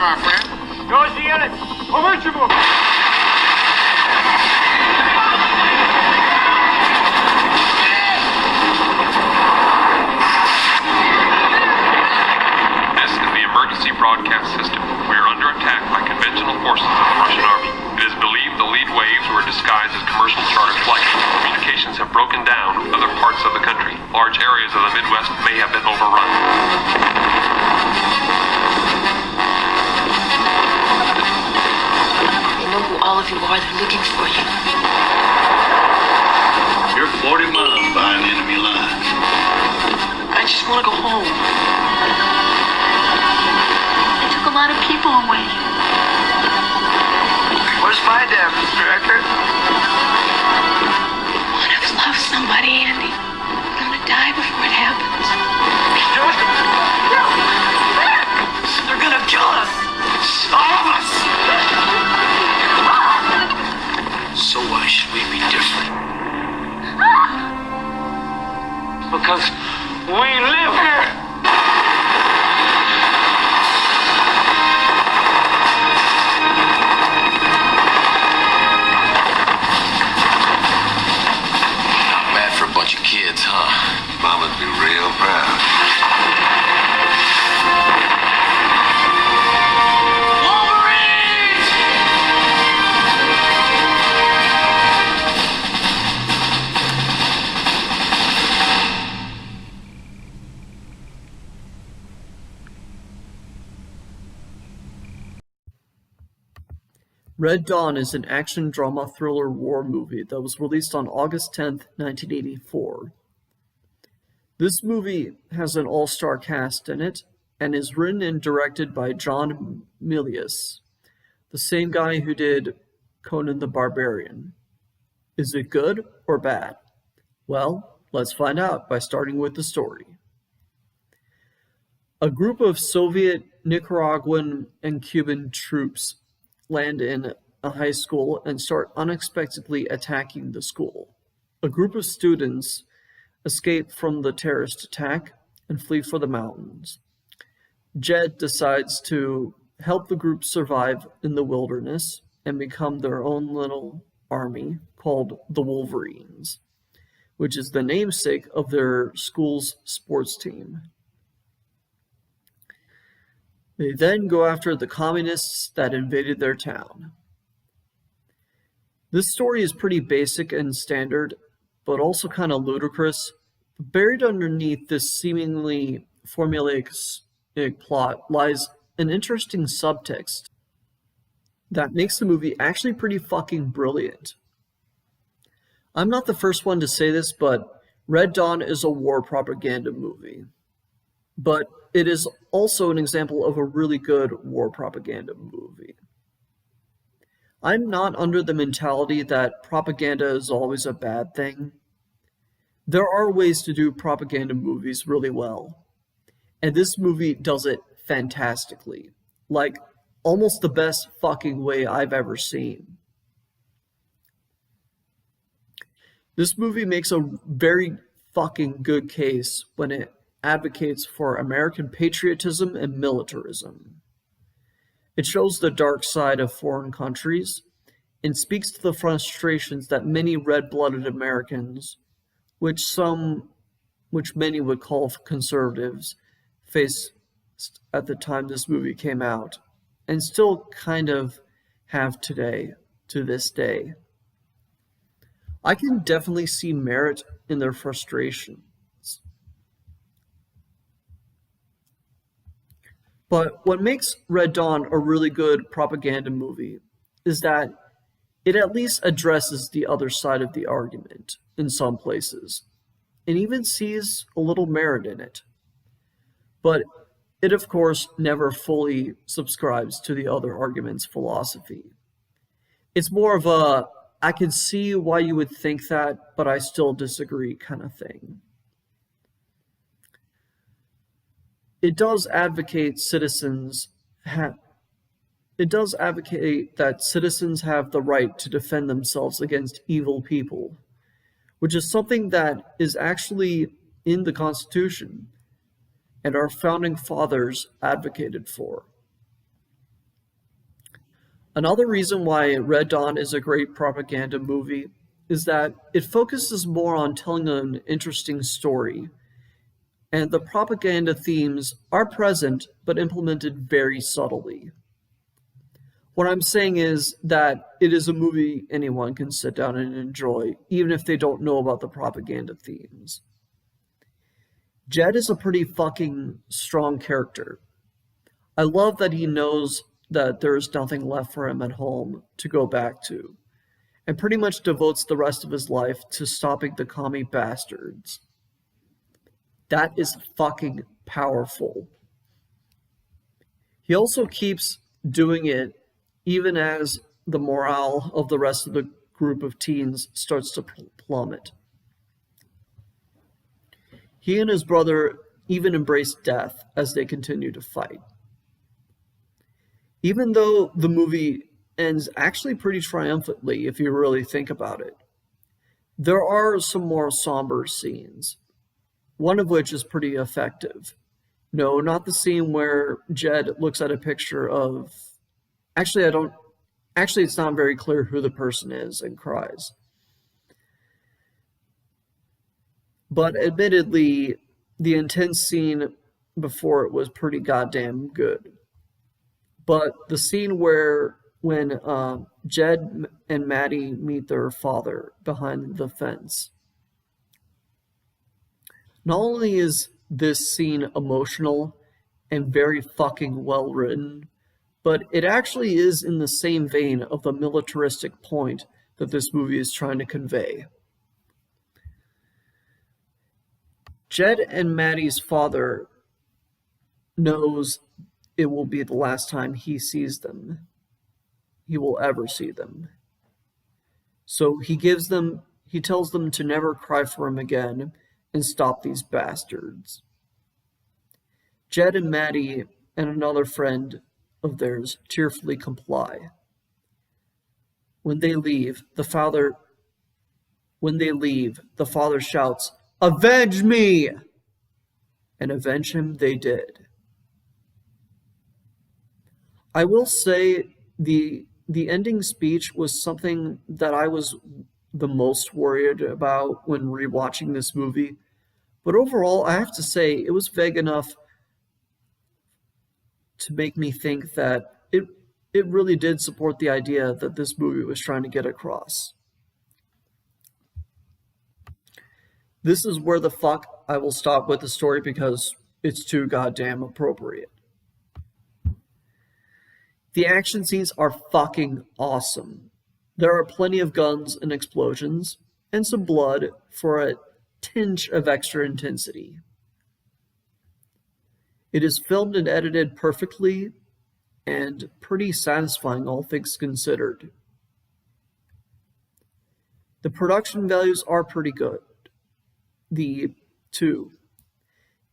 my friend. This is the emergency broadcast system. We are under attack by conventional forces of the Russian army. It is believed the lead waves were disguised as commercial charter flights. Communications have broken down in other parts of the country. Large areas of the Midwest may have been overrun. They know who all of you are. They're looking for you. You're 40 miles behind enemy lines. I just want to go home. They took a lot of people away. Where's my dad, Mr. Eckert? One of us loves somebody, Andy. We're gonna die before it happens. They're gonna kill us. All of us. So why should we be different? Because we live here. Not bad for a bunch of kids, huh? Mama'd be real proud. Red Dawn is an action drama thriller war movie that was released on August 10th, 1984. This movie has an all-star cast in it and is written and directed by John Milius, the same guy who did Conan the Barbarian. Is it good or bad? Well, let's find out by starting with the story. A group of Soviet, Nicaraguan, and Cuban troops land in a high school and start unexpectedly attacking the school. A group of students escape from the terrorist attack and flee for the mountains. Jed decides to help the group survive in the wilderness and become their own little army called the Wolverines, which is the namesake of their school's sports team. They then go after the communists that invaded their town. This story is pretty basic and standard, but also kind of ludicrous. Buried underneath this seemingly formulaic plot lies an interesting subtext that makes the movie actually pretty fucking brilliant. I'm not the first one to say this, but Red Dawn is a war propaganda movie. But it is also an example of a really good war propaganda movie. I'm not under the mentality that propaganda is always a bad thing. There are ways to do propaganda movies really well, and this movie does it fantastically, like almost the best fucking way I've ever seen. This movie makes a very fucking good case when it advocates for American patriotism and militarism. It shows the dark side of foreign countries and speaks to the frustrations that many red-blooded Americans, which many would call conservatives, faced at the time this movie came out, and still kind of have today, to this day. I can definitely see merit in their frustration. But what makes Red Dawn a really good propaganda movie is that it at least addresses the other side of the argument in some places, and even sees a little merit in it. But it, of course, never fully subscribes to the other argument's philosophy. It's more of a, I can see why you would think that, but I still disagree kind of thing. It does advocate that citizens have the right to defend themselves against evil people, which is something that is actually in the Constitution and our founding fathers advocated for. Another reason why Red Dawn is a great propaganda movie is that it focuses more on telling an interesting story, and the propaganda themes are present but implemented very subtly. What I'm saying is that it is a movie anyone can sit down and enjoy, even if they don't know about the propaganda themes. Jed is a pretty fucking strong character. I love that he knows that there is nothing left for him at home to go back to, and pretty much devotes the rest of his life to stopping the commie bastards. That is fucking powerful. He also keeps doing it even as the morale of the rest of the group of teens starts to plummet. He and his brother even embrace death as they continue to fight. Even though the movie ends actually pretty triumphantly if you really think about it, there are some more somber scenes, one of which is pretty effective. No, not the scene where Jed looks at a picture of... Actually, it's not very clear who the person is and cries. But admittedly, the intense scene before it was pretty goddamn good. But the scene when Jed and Maddie meet their father behind the fence. Not only is this scene emotional and very fucking well written, but it actually is in the same vein of the militaristic point that this movie is trying to convey. Jed and Maddie's father knows it will be the last time he sees them. He will ever see them. So he tells them to never cry for him again and stop these bastards. Jed and Maddie and another friend of theirs tearfully comply. When they leave, the father shouts, "Avenge me!" And avenge him they did. I will say the ending speech was something that I was the most worried about when rewatching this movie. But overall, I have to say, it was vague enough to make me think that it really did support the idea that this movie was trying to get across. This is where the fuck I will stop with the story because it's too goddamn appropriate. The action scenes are fucking awesome. There are plenty of guns and explosions, and some blood for a tinge of extra intensity. It is filmed and edited perfectly, and pretty satisfying, all things considered. The production values are pretty good. The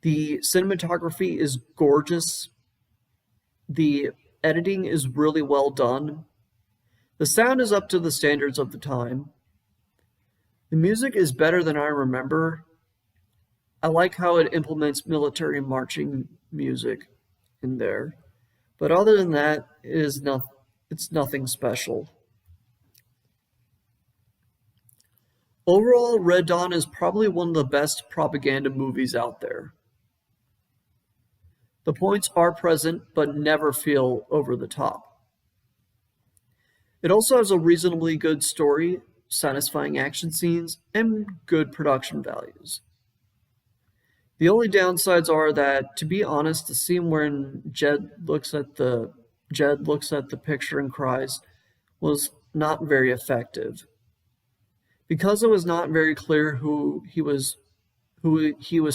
cinematography is gorgeous. The editing is really well done. The sound is up to the standards of the time. The music is better than I remember. I like how it implements military marching music in there. But other than that, it's nothing special. Overall, Red Dawn is probably one of the best propaganda movies out there. The points are present, but never feel over the top. It also has a reasonably good story, satisfying action scenes, and good production values. The only downsides are that, to be honest, the scene wherein Jed looks at the picture and cries was not very effective. Because it was not very clear who he was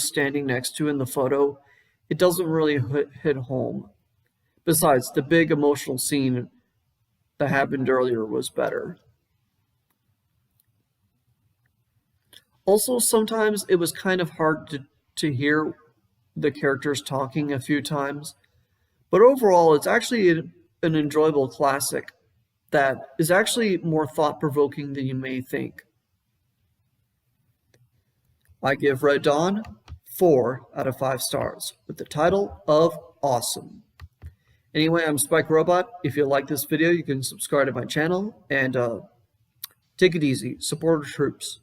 standing next to in the photo, it doesn't really hit home. Besides, the big emotional scene that happened earlier was better. Also, sometimes it was kind of hard to hear the characters talking a few times, but overall, it's actually an enjoyable classic that is actually more thought-provoking than you may think. I give Red Dawn 4 out of 5 stars, with the title of Awesome. Anyway, I'm Spike Robot. If you like this video, you can subscribe to my channel, and take it easy. Support our troops.